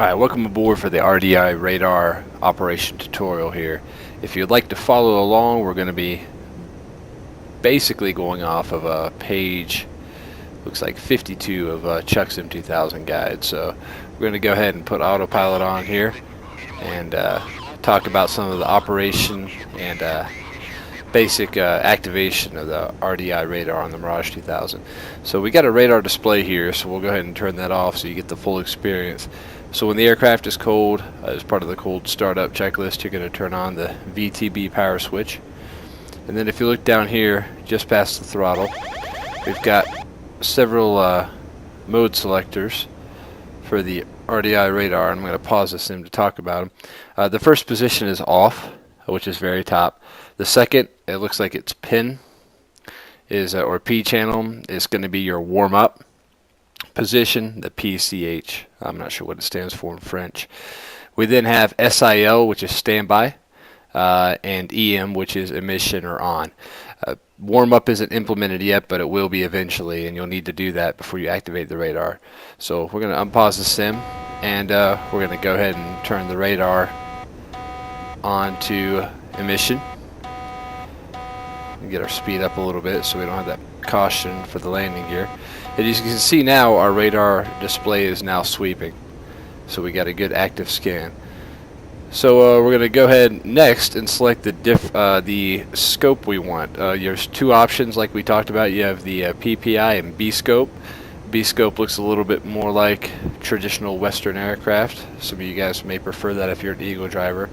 Alright, welcome aboard for the RDI Radar Operation Tutorial here. If you'd like to follow along, we're going to be basically going off of a page, looks like 52 of Chuck's M2000 guide. So we're going to go ahead and put autopilot on here and talk about some of the operation and basic activation of the RDI radar on the Mirage 2000. So we got a radar display here, so we'll go ahead and turn that off so you get the full experience. So when the aircraft is cold, as part of the cold startup checklist, you're going to turn on the VTB power switch. And then if you look down here, just past the throttle, we've got several mode selectors for the RDI radar. I'm going to pause this sim to talk about them. The first position is off, which is very top. The second, it looks like it's PIN, is or P channel, is going to be your warm-up position, the PCH. I'm not sure what it stands for in French. We then have SIL, which is standby, and EM, which is emission or on. Warm-up isn't implemented yet, but it will be eventually, and you'll need to do that before you activate the radar. So we're going to unpause the sim, and we're going to go ahead and turn the radar on to emission and get our speed up a little bit so we don't have that caution for the landing gear. And as you can see now, our radar display is now sweeping, so we got a good active scan. So we're going to go ahead next and select the scope we want. There's two options like we talked about. You have the PPI and B scope. B scope looks a little bit more like traditional Western aircraft. Some of you guys may prefer that if you're an Eagle driver.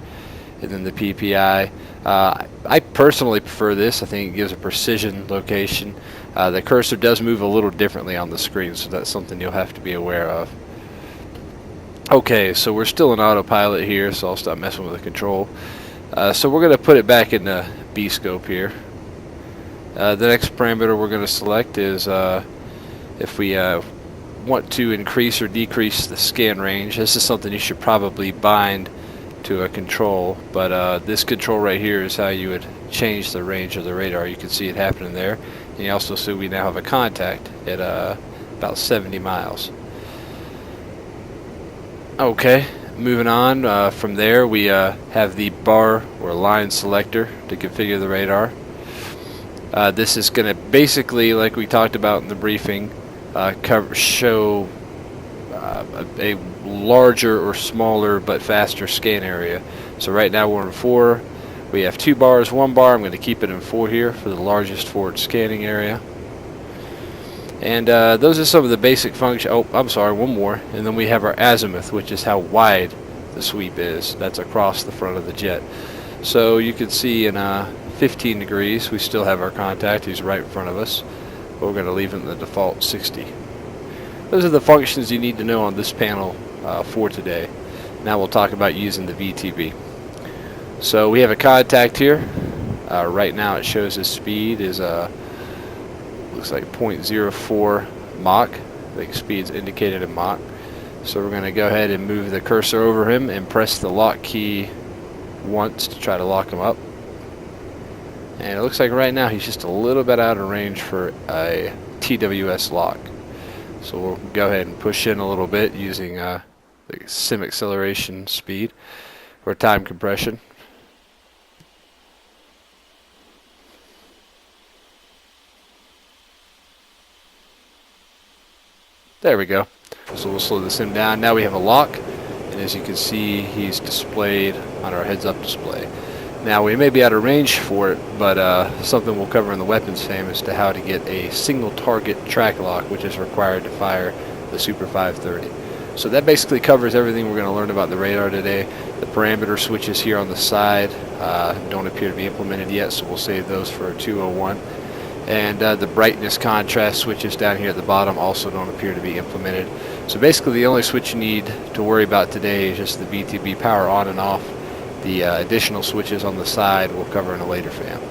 And then the PPI. I personally prefer this. I think it gives a precision location. The cursor does move a little differently on the screen, so that's something you'll have to be aware of. Okay, so we're still in autopilot here, so I'll stop messing with the control. So we're going to put it back in the B scope here. The next parameter we're going to select is if we want to increase or decrease the scan range. This is something you should probably bind to a control, but this control right here is how you would change the range of the radar. You can see it happening there, and you also see we now have a contact at about 70 miles. Okay, moving on from there, we have the bar or line selector to configure the radar. This is going to basically, like we talked about in the briefing, show a larger or smaller but faster scan area. So right now we're in 4. We have 2 bars, 1 bar. I'm going to keep it in 4 here for the largest forward scanning area. And those are some of the basic functions. Oh, I'm sorry, one more. And then we have our azimuth, which is how wide the sweep is. That's across the front of the jet. So you can see in 15 degrees, we still have our contact. He's right in front of us. But we're going to leave him the default 60. Those are the functions you need to know on this panel for today. Now we'll talk about using the VTB. So we have a contact here. Right now it shows his speed is looks like 0.04 Mach. The speed's indicated in Mach. So we're going to go ahead and move the cursor over him and press the lock key once to try to lock him up. And it looks like right now he's just a little bit out of range for a TWS lock. So we'll go ahead and push in a little bit using the sim acceleration speed or time compression. There we go. So we'll slow the sim down. Now we have a lock, and as you can see, he's displayed on our heads-up display. Now we may be out of range for it, but something we'll cover in the weapons fam as to how to get a single target track lock, which is required to fire the Super 530. So that basically covers everything we're going to learn about the radar today. The parameter switches here on the side don't appear to be implemented yet, so we'll save those for 201. And the brightness contrast switches down here at the bottom also don't appear to be implemented. So basically the only switch you need to worry about today is just the VTB power on and off. The additional switches on the side we'll cover in a later fam.